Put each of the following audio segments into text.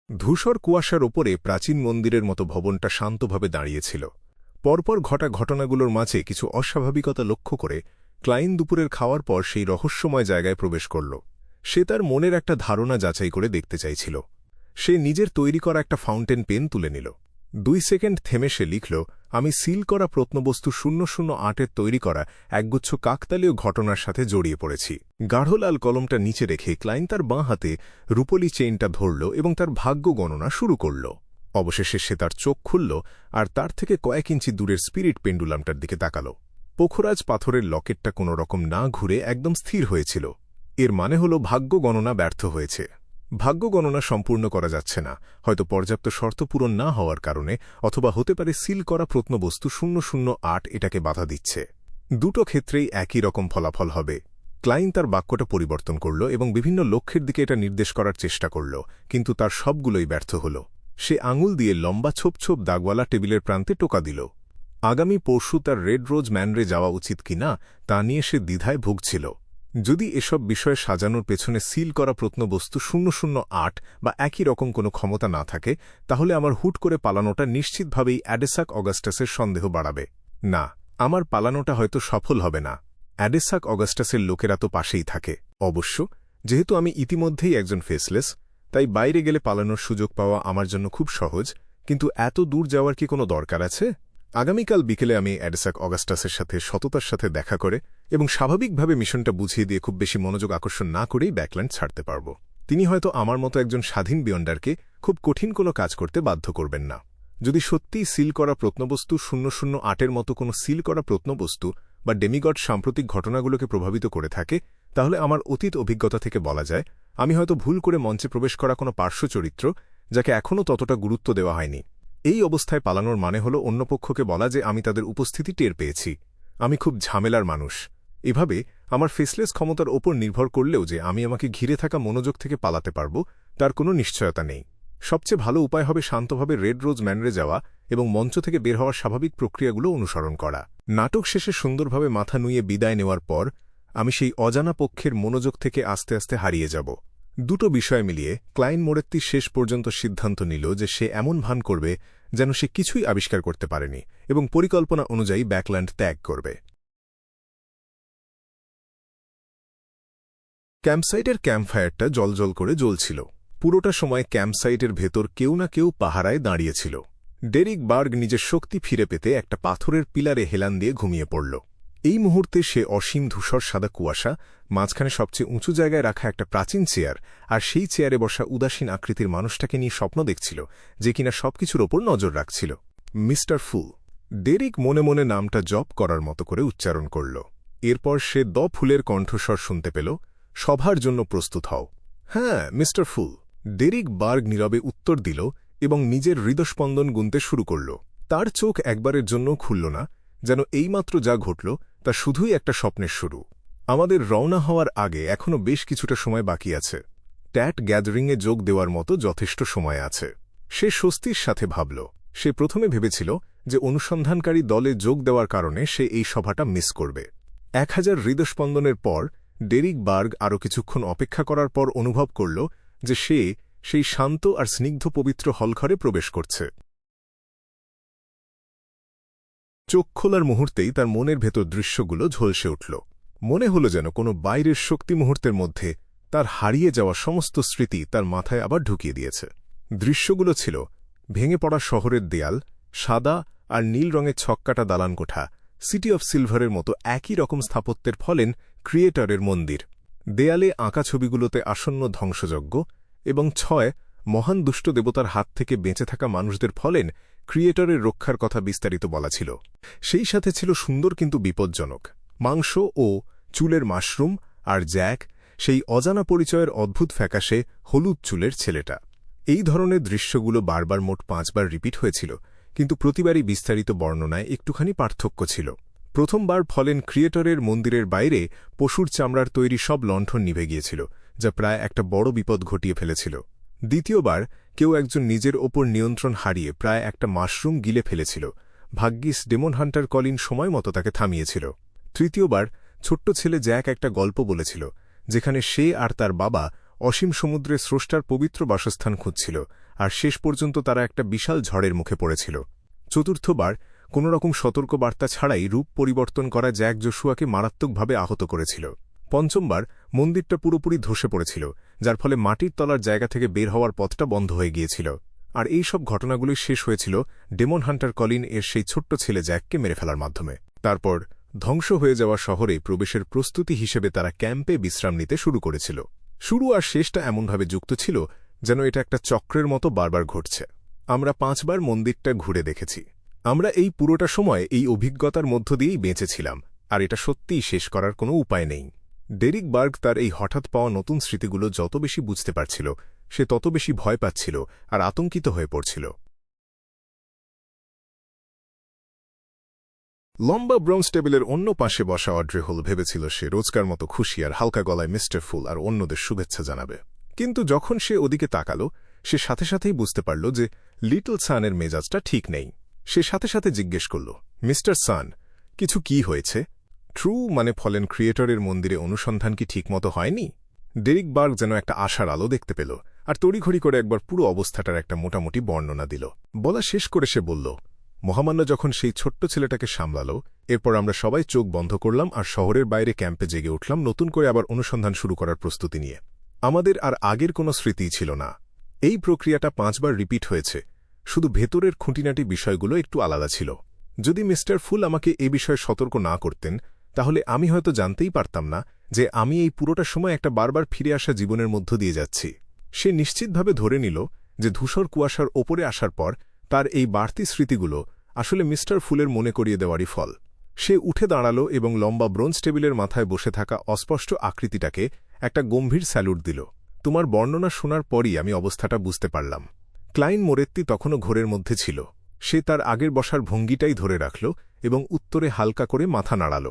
ধূসর কুয়াশার ওপরে প্রাচীন মন্দিরের মতো ভবনটা শান্তভাবে দাঁড়িয়েছিল। পরপর ঘটা ঘটনাগুলোর মাঝে কিছু অস্বাভাবিকতা লক্ষ্য করে ক্লাইন দুপুরের খাওয়ার পর সেই রহস্যময় জায়গায় প্রবেশ করল। সে তার মনের একটা ধারণা যাচাই করে দেখতে চাইছিল। সে নিজের তৈরি করা একটা ফাউন্টেন পেন তুলে নিল। 2 সেকেন্ড থেমে সে লিখল, আমি সিল করা প্রত্নবস্তু 008-এর তৈরি করা একগুচ্ছ কাকতালীয় ঘটনার সাথে জড়িয়ে পড়েছি। গাঢ় লাল কলমটা নিচে রেখে ক্লাইন তার বাঁ হাতে রূপলি চেইনটা ধরল এবং তার ভাগ্য গণনা শুরু করল। অবশেষে সে তার চোখ খুলল আর তার থেকে কয়েক ইঞ্চি দূরের স্পিরিট পেন্ডুলামটার দিকে তাকাল। পোখরাজ পাথরের লকেটটা কোনো রকম না ঘুরে একদম স্থির হয়েছিল। এর মানে হল ভাগ্য গণনা ব্যর্থ হয়েছে। ভাগ্য গণনা সম্পূর্ণ করা যাচ্ছে না, হয়তো পর্যাপ্ত শর্ত পূরণ না হওয়ার কারণে, অথবা হতে পারে সিল করা প্রত্নবস্তু 008 এটাকে বাধা দিচ্ছে। দুটো ক্ষেত্রেই একই রকম ফলাফল হবে। ক্লাইন তার বাক্যটা পরিবর্তন করল এবং বিভিন্ন লক্ষ্যের দিকে এটা নির্দেশ করার চেষ্টা করল, কিন্তু তার সবগুলোই ব্যর্থ হল। সে আঙুল দিয়ে লম্বা ছোপ ছোপ দাগওয়ালা টেবিলের প্রান্তে টোকা দিল। আগামী পরশু তার রেড রোজ ম্যানরে যাওয়া উচিত কিনা তা নিয়ে সে দ্বিধায় ভুগছিল। যদি এসব বিষয়ে সাজানোর পেছনে সিল করা প্রত্নবস্তু 008 বা একই রকম কোনো ক্ষমতা না থাকে, তাহলে আমার হুট করে পালানোটা নিশ্চিতভাবেই অ্যাডেসাক অগাস্টাসের সন্দেহ বাড়াবে। না, আমার পালানোটা হয়তো সফল হবে না। অ্যাডেসাক অগাস্টাসের লোকেরা তো পাশেই থাকে। অবশ্য যেহেতু আমি ইতিমধ্যেই একজন ফেসলেস, তাই বাইরে গেলে পালানোর সুযোগ পাওয়া আমার জন্য খুব সহজ। কিন্তু এত দূর যাওয়ার কি কোনো দরকার আছে? আগামীকাল বিকেলে আমি অ্যাডেসাক অগাস্টাসের সাথে সততার সাথে দেখা করে এবং স্বাভাবিকভাবে মিশনটা বুঝিয়ে দিয়ে খুব বেশি মনোযোগ আকর্ষণ না করেই ব্যাকল্যান্ড ছাড়তে পারব। তিনি হয়তো আমার মতো একজন স্বাধীন বিয়ন্ডারকে খুব কঠিন কোনো কাজ করতে বাধ্য করবেন না। যদি সত্যিই সিল করা প্রত্নবস্তু 008-এর মতো কোনো সিল করা প্রত্নবস্তু বা ডেমিগড সাম্প্রতিক ঘটনাগুলোকে প্রভাবিত করে থাকে, তাহলে আমার অতীত অভিজ্ঞতা থেকে বলা যায় আমি হয়তো ভুল করে মঞ্চে প্রবেশ করা কোনো পার্শ্ব চরিত্র, যাকে এখনও ততটা গুরুত্ব দেওয়া হয়নি। এই অবস্থায় পালানোর মানে হল অন্যপক্ষকে বলা যে আমি তাদের উপস্থিতি টের পেয়েছি। আমি খুব ঝামেলার মানুষ। এভাবে আমার ফেসলেস ক্ষমতার ওপর নির্ভর করলেও যে আমি আমাকে ঘিরে থাকা মনোযোগ থেকে পালাতে পারব, তার কোনো নিশ্চয়তা নেই। সবচেয়ে ভালো উপায় হবে শান্তভাবে রেড রোজ ম্যানরে যাওয়া এবং মঞ্চ থেকে বের হওয়ার স্বাভাবিক প্রক্রিয়াগুলো অনুসরণ করা। নাটক শেষে সুন্দরভাবে মাথা নুইয়ে বিদায় নেওয়ার পর আমি সেই অজানা পক্ষের মনোযোগ থেকে আস্তে আস্তে হারিয়ে যাব। দুটো বিষয় মিলিয়ে ক্লাইন মোরেত্তি শেষ পর্যন্ত সিদ্ধান্ত নিল যে সে এমন ভান করবে যেন সে কিছুই আবিষ্কার করতে পারেনি এবং পরিকল্পনা অনুযায়ী ব্যাকল্যান্ড ত্যাগ করবে। ক্যাম্পসাইটের ক্যাম্পফায়ারটা জলজল করে জ্বলছিল। পুরোটা সময় ক্যাম্পসাইটের ভেতর কেউ না কেউ পাহারায় দাঁড়িয়েছিল। ডেরিক বার্গ নিজের শক্তি ফিরে পেতে একটা পাথরের পিলারে হেলান দিয়ে ঘুমিয়ে পড়ল। এই মুহূর্তে সে অসীম ধূসর সাদা কুয়াশা, মাঝখানে সবচেয়ে উঁচু জায়গায় রাখা একটা প্রাচীন চেয়ার, আর সেই চেয়ারে বসা উদাসীন আকৃতির মানুষটাকে নিয়ে স্বপ্ন দেখছিল, যে কিনা সবকিছুর ওপর নজর রাখছিল। মিস্টার ফুল। ডেরিক মনে মনে নামটা জপ করার মতো করে উচ্চারণ করল। এরপর সে ফুলের কণ্ঠস্বর শুনতে পেল, সভার জন্য প্রস্তুত হও। হ্যাঁ, মিস্টার ফুল। ডেরিক বার্গ নীরবে উত্তর দিল এবং নিজের হৃদস্পন্দন গুনতে শুরু করল। তার চোখ একবারের জন্য খুলল না, যেন এইমাত্র যা ঘটল তা শুধুই একটা স্বপ্নের শুরু। আমাদের রওনা হওয়ার আগে এখনও বেশ কিছুটা সময় বাকি আছে। ট্যাট গ্যাদারিংয়ে যোগ দেওয়ার মতো যথেষ্ট সময় আছে। সে স্বস্তির সাথে ভাবল। সে প্রথমে ভেবেছিল যে অনুসন্ধানকারী দলে যোগ দেওয়ার কারণে সে এই সভাটা মিস করবে। 1000 হৃদস্পন্দনের পর ডেরিক বার্গ আরও কিছুক্ষণ অপেক্ষা করার পর অনুভব করল যে সে সেই শান্ত আর স্নিগ্ধ পবিত্র হলঘরে প্রবেশ করছে। চোখ খোলার মুহূর্তেই তার মনের ভেতর দৃশ্যগুলো ঝলসে উঠল। মনে হল যেন কোনো বাইরের শক্তি মুহূর্তের মধ্যে তার হারিয়ে যাওয়া সমস্ত স্মৃতি তার মাথায় আবার ঢুকিয়ে দিয়েছে। দৃশ্যগুলো ছিল ভেঙে পড়া শহরের দেয়াল, সাদা আর নীল রঙের ছক্কাটা দালানকোঠা, সিটি অফ সিলভারের মতো একই রকম স্থাপত্যের ফলেন ক্রিয়েটরের মন্দির, দেয়ালে আঁকা ছবিগুলোতে আসন্ন ধ্বংসযজ্ঞ এবং 6 মহান দুষ্ট দেবতার হাত থেকে বেঁচে থাকা মানুষদের ফলেন ক্রিয়েটরের রক্ষার কথা বিস্তারিত বলা ছিল। সেই সাথে ছিল সুন্দর কিন্তু বিপজ্জনক মাংস ও চুলের মাশরুম, আর জ্যাক, সেই অজানা পরিচয়ের অদ্ভুত ফ্যাকাশে হলুদ চুলের ছেলেটা। এই ধরনের দৃশ্যগুলো বারবার মোট 5 বার রিপিট হয়েছিল, কিন্তু প্রতিবারই বিস্তারিত বর্ণনায় একটুখানি পার্থক্য ছিল। প্রথমবার ফলেন ক্রিয়েটরের মন্দিরের বাইরে পশুর চামড়ার তৈরি সব লণ্ঠন নিভে গিয়েছিল, যা প্রায় একটা বড় বিপদ ঘটিয়ে ফেলেছিল। দ্বিতীয়বার কেউ একজন নিজের ওপর নিয়ন্ত্রণ হারিয়ে প্রায় একটা মাশরুম গিলে ফেলেছিল। ভাগ্যিস ডেমন হান্টার কলিন সময় মতো তাকে থামিয়েছিল। তৃতীয়বার ছোট্ট ছেলে জ্যাক একটা গল্প বলেছিল, যেখানে সে আর তার বাবা অসীম সমুদ্রে স্রষ্টার পবিত্র বাসস্থান খুঁজছিল, আর শেষ পর্যন্ত তারা একটা বিশাল ঝড়ের মুখে পড়েছিল। চতুর্থবার কোনোরকম সতর্কবার্তা ছাড়াই রূপ পরিবর্তন করা জ্যাক জোশুয়াকে মারাত্মকভাবে আহত করেছিল। পঞ্চমবার মন্দিরটা পুরোপুরি ধসে পড়েছিল, যার ফলে মাটির তলার জায়গা থেকে বের হওয়ার পথটা বন্ধ হয়ে গিয়েছিল। আর এই সব ঘটনাগুলোই শেষ হয়েছিল ডেমন হান্টার কলিন এর সেই ছোট্ট ছেলে জ্যাককে মেরে ফেলার মাধ্যমে। তারপর ধ্বংস হয়ে যাওয়া শহরে প্রবেশের প্রস্তুতি হিসেবে তারা ক্যাম্পে বিশ্রাম নিতে শুরু করেছিল। শুরু আর শেষটা এমনভাবে যুক্ত ছিল যেন এটা একটা চক্রের মতো বারবার ঘটছে। আমরা 5 বার মন্দিরটা ঘুরে দেখেছি। আমরা এই পুরোটা সময় এই অভিজ্ঞতার মধ্য দিয়েই বেঁচেছিলাম, আর এটা সত্যিই শেষ করার কোনো উপায় নেই। ডেরিক বার্গ তার এই হঠাৎ পাওয়া নতুন স্মৃতিগুলো যত বেশি বুঝতে পারছিল, সে তত বেশি ভয় পাচ্ছিল আর আতঙ্কিত হয়ে পড়ছিল। লম্বা ব্রাউন্স টেবিলের অন্য পাশে বসা অড্রে হল ভেবেছিল সে রোজকার মতো খুশি আর হালকা গলায় মিস্টার ফুল আর অন্যদের শুভেচ্ছা জানাবে। কিন্তু যখন সে ওদিকে তাকাল, সে সাথে সাথেই বুঝতে পারল যে লিটল সানের মেজাজটা ঠিক নেই। সে সাথে সাথে জিজ্ঞেস করল, মিস্টার সান, কিছু কি হয়েছে? ট্রু মানে ফলেন ক্রিয়েটরের মন্দিরে অনুসন্ধান কি ঠিকমতো হয়নি? ডেরিক বার্গ যেন একটা আশার আলো দেখতে পেল, আর তড়িঘড়ি করে একবার পুরো অবস্থাটার একটা মোটামুটি বর্ণনা দিল। বলা শেষ করে সে বলল, মহামান্য যখন সেই ছোট্ট ছেলেটাকে সামলাল, এরপর আমরা সবাই চোখ বন্ধ করলাম আর শহরের বাইরে ক্যাম্পে জেগে উঠলাম নতুন করে আবার অনুসন্ধান শুরু করার প্রস্তুতি নিয়ে। আমাদের আর আগের কোনো স্মৃতিই ছিল না। এই প্রক্রিয়াটা 5 বার রিপিট হয়েছে, শুধু ভেতরের খুঁটিনাটি বিষয়গুলো একটু আলাদা ছিল। যদি মিস্টার ফুল আমাকে এ বিষয়ে সতর্ক না করতেন, তাহলে আমি হয়তো জানতেই পারতাম না যে আমি এই পুরোটা সময় একটা বারবার ফিরে আসা জীবনের মধ্য দিয়ে যাচ্ছি। সে নিশ্চিতভাবে ধরে নিল যে ধূসর কুয়াশার ওপরে আসার পর তার এই বাড়তি স্মৃতিগুলো আসলে মিস্টার ফুলের মনে করিয়ে দেওয়ারই ফল। সে উঠে দাঁড়াল এবং লম্বা ব্রোঞ্জ টেবিলের মাথায় বসে থাকা অস্পষ্ট আকৃতিটাকে একটা গম্ভীর স্যালুট দিল। তোমার বর্ণনা শোনার পরই আমি অবস্থাটা বুঝতে পারলাম। ক্লাইন মোরেত্তি তখনও ঘোরের মধ্যে ছিল। সে তার আগের বসার ভঙ্গিটাই ধরে রাখল এবং উত্তরে হালকা করে মাথা নাড়াল।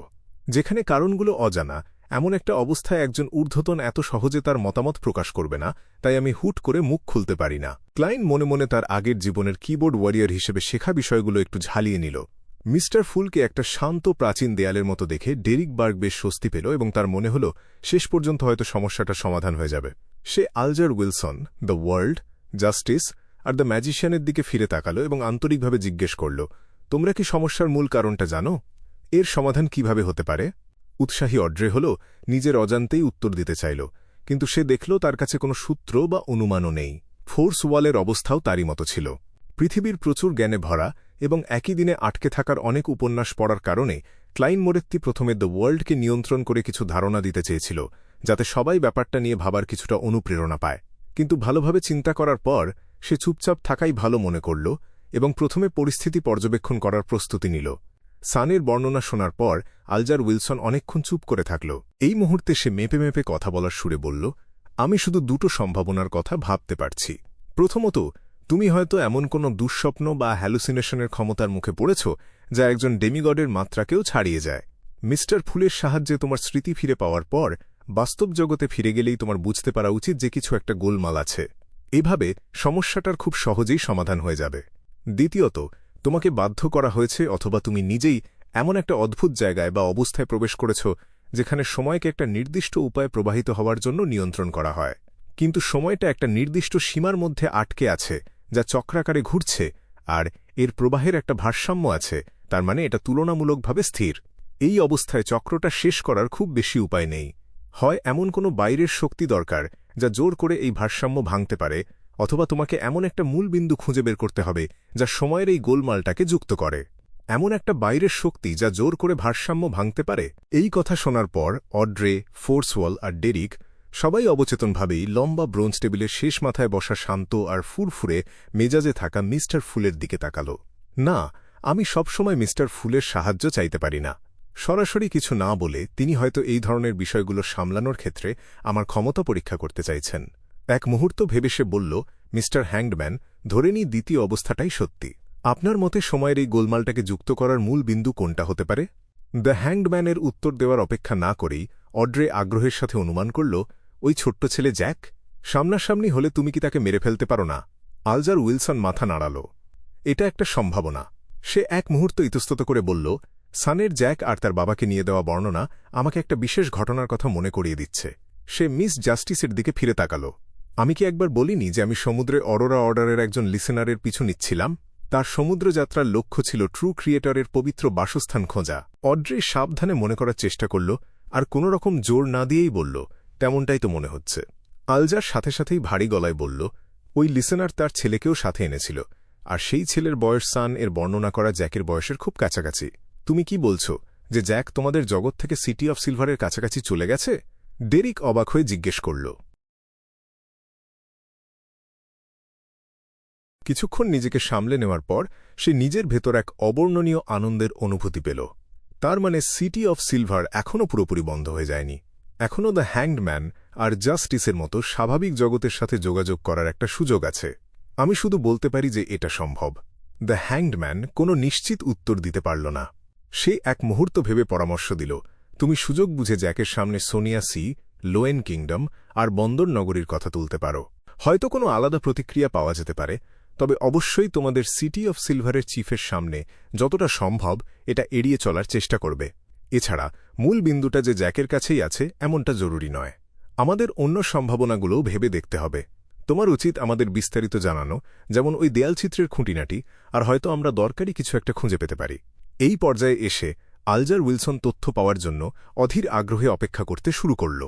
যেখানে কারণগুলো অজানা, এমন একটা অবস্থায় একজন ঊর্ধ্বতন এত সহজে তার মতামত প্রকাশ করবে না, তাই আমি হুট করে মুখ খুলতে পারি না। ক্লাইন মনে মনে তার আগের জীবনের কিবোর্ড ওয়ারিয়ার হিসেবে শেখা বিষয়গুলো একটু ঝালিয়ে নিল। মিস্টার ফুলকে একটা শান্ত প্রাচীন দেয়ালের মতো দেখে ডেরিক বার্গ বেশ স্বস্তি পেল এবং তার মনে হল শেষ পর্যন্ত হয়তো সমস্যাটার সমাধান হয়ে যাবে। সে Alger Wilson, the world, justice আর দ্য ম্যাজিশিয়ানের দিকে ফিরে তাকাল এবং আন্তরিকভাবে জিজ্ঞেস করল, তোমরা কি সমস্যার মূল কারণটা জানো? এর সমাধান কিভাবে হতে পারে? উৎসাহী অড্রে হল নিজের অজান্তেই উত্তর দিতে চাইল, কিন্তু সে দেখল তার কাছে কোনো সূত্র বা অনুমানও নেই। ফোর্স ওয়ালের অবস্থাও তারই মতো ছিল। পৃথিবীর প্রচুর জ্ঞানে ভরা এবং একই দিনে আটকে থাকার অনেক উপন্যাস পড়ার কারণে ক্লাইন মোরেত্তি প্রথমে দ্য ওয়ার্ল্ডকে নিয়ন্ত্রণ করে কিছু ধারণা দিতে চেয়েছিল, যাতে সবাই ব্যাপারটা নিয়ে ভাবার কিছুটা অনুপ্রেরণা পায়। কিন্তু ভালোভাবে চিন্তা করার পর সে চুপচাপ থাকাই ভালো মনে করল এবং প্রথমে পরিস্থিতি পর্যবেক্ষণ করার প্রস্তুতি নিল। সানের বর্ণনা শোনার পর আলজার উইলসন অনেকক্ষণ চুপ করে থাকল। এই মুহূর্তে সে মেপে মেপে কথা বলার সুরে বলল, আমি শুধু 2টো সম্ভাবনার কথা ভাবতে পারছি। প্রথমত, তুমি হয়তো এমন কোনো দুঃস্বপ্ন বা হ্যালুসিনেশনের ক্ষমতার মুখে পড়েছ যা একজন ডেমিগডের মাত্রাকেও ছাড়িয়ে যায়। মিস্টার ফুলের সাহায্যে তোমার স্মৃতি ফিরে পাওয়ার পর বাস্তব জগতে ফিরে গেলেই তোমার বুঝতে পারা উচিত যে কিছু একটা গোলমাল আছে। এভাবে সমস্যাটার খুব সহজেই সমাধান হয়ে যাবে। দ্বিতীয়ত, তোমাকে বাধ্য করা হয়েছে অথবা তুমি নিজেই এমন একটা অদ্ভুত জায়গায় বা অবস্থায় প্রবেশ করেছ যেখানে সময়কে একটা নির্দিষ্ট উপায়ে প্রবাহিত হওয়ার জন্য নিয়ন্ত্রণ করা হয়, কিন্তু সময়টা একটা নির্দিষ্ট সীমার মধ্যে আটকে আছে যা চক্রাকারে ঘুরছে, আর এর প্রবাহের একটা ভারসাম্য আছে, তার মানে এটা তুলনামূলকভাবে স্থির। এই অবস্থায় চক্রটা শেষ করার খুব বেশি উপায় নেই। হয় এমন কোনো বাইরের শক্তি দরকার যা জোর করে এই ভারসাম্য ভাঙতে পারে, অথবা তোমাকে এমন একটা মূল বিন্দু খুঁজে বের করতে হবে যা সময়ের এই গোলমালটাকে যুক্ত করে। এমন একটা বাইরের শক্তি যা জোর করে ভারসাম্য ভাঙতে পারে। এই কথা শোনার পর অড্রে, ফোর্সওয়াল আর ডেরিক সবাই অবচেতনভাবেই লম্বা ব্রোঞ্জ টেবিলের শেষ মাথায় বসা শান্ত আর ফুরফুরে মেজাজে থাকা মিস্টার ফুলের দিকে তাকাল। না, আমি সবসময় মিস্টার ফুলের সাহায্য চাইতে পারি না। সরাসরি কিছু না বলে তিনি হয়তো এই ধরনের বিষয়গুলো সামলানোর ক্ষেত্রে আমার ক্ষমতা পরীক্ষা করতে চাইছেন। এক মুহূর্ত ভেবে সে বলল, মিস্টার হ্যাংডম্যান, ধরে নিই দ্বিতীয় অবস্থাটাই সত্যি। আপনার মতে সময়ের এই গোলমালটাকে যুক্ত করার মূল বিন্দু কোনটা হতে পারে? দ্য হ্যাংডম্যানের উত্তর দেওয়ার অপেক্ষা না করেই অড্রে আগ্রহের সাথে অনুমান করল, ওই ছোট্ট ছেলে জ্যাক। সামনাসামনি হলে তুমি কি তাকে মেরে ফেলতে পারো না? আলজার উইলসন মাথা নাড়াল। এটা একটা সম্ভাবনা। সে এক মুহূর্ত ইতস্তত করে বলল, সানের জ্যাক আর তার বাবাকে নিয়ে দেওয়া বর্ণনা আমাকে একটা বিশেষ ঘটনার কথা মনে করিয়ে দিচ্ছে। সে মিস জাস্টিসের দিকে ফিরে তাকাল। আমি কি একবার বলিনি যে আমি সমুদ্রে অরোরা অর্ডারের একজন লিসেনারের পিছু নিচ্ছিলাম? তার সমুদ্রযাত্রার লক্ষ্য ছিল ট্রু ক্রিয়েটরের পবিত্র বাসস্থান খোঁজা। অড্রে সাবধানে মনে করার চেষ্টা করল, আর কোনো রকম জোর না দিয়েই বলল, তেমনটাই তো মনে হচ্ছে। আলজার সাথে সাথেই ভারী গলায় বলল, ওই লিসেনার তার ছেলেকেও সাথে এনেছিল, আর সেই ছেলের বয়স সান এর বর্ণনা করা জ্যাকের বয়সের খুব কাছাকাছি। তুমি কি বলছ যে জ্যাক তোমাদের জগৎ থেকে সিটি অফ সিলভারের কাছাকাছি চলে গেছে? ডেরিক অবাক হয়ে জিজ্ঞেস করল। কিছুক্ষণ নিজেকে সামলে নেওয়ার পর সে নিজের ভেতর এক অবর্ণনীয় আনন্দের অনুভূতি পেল। তার মানে সিটি অফ সিলভার এখনও পুরোপুরি বন্ধ হয়ে যায়নি। এখনও দ্য হ্যাংড ম্যান আর জাস্টিসের মতো স্বাভাবিক জগতের সাথে যোগাযোগ করার একটা সুযোগ আছে। আমি শুধু বলতে পারি যে এটা সম্ভব। দ্য হ্যাংড ম্যান কোনো নিশ্চিত উত্তর দিতে পারল না। সে এক মুহূর্ত ভেবে পরামর্শ দিল, তুমি সুযোগ বুঝে জ্যাকের সামনে সোনিয়া সি, লোয়েন কিংডম আর বন্দর নগরীর কথা তুলতে পারো। হয়তো কোনো আলাদা প্রতিক্রিয়া পাওয়া যেতে পারে, তবে অবশ্যই তোমাদের সিটি অফ সিলভারের চিফের সামনে যতটা সম্ভব এটা এড়িয়ে চলার চেষ্টা করবে। এছাড়া মূল বিন্দুটা যে জ্যাকের কাছেই আছে এমনটা জরুরি নয়। আমাদের অন্য সম্ভাবনাগুলোও ভেবে দেখতে হবে। তোমার উচিত আমাদের বিস্তারিত জানানো, যেমন ওই দেয়ালচিত্রের খুঁটিনাটি, আর হয়তো আমরা দরকারি কিছু একটা খুঁজে পেতে পারি। এই পর্যায়ে এসে আলজার উইলসন তথ্য পাওয়ার জন্য অধীর আগ্রহে অপেক্ষা করতে শুরু করল।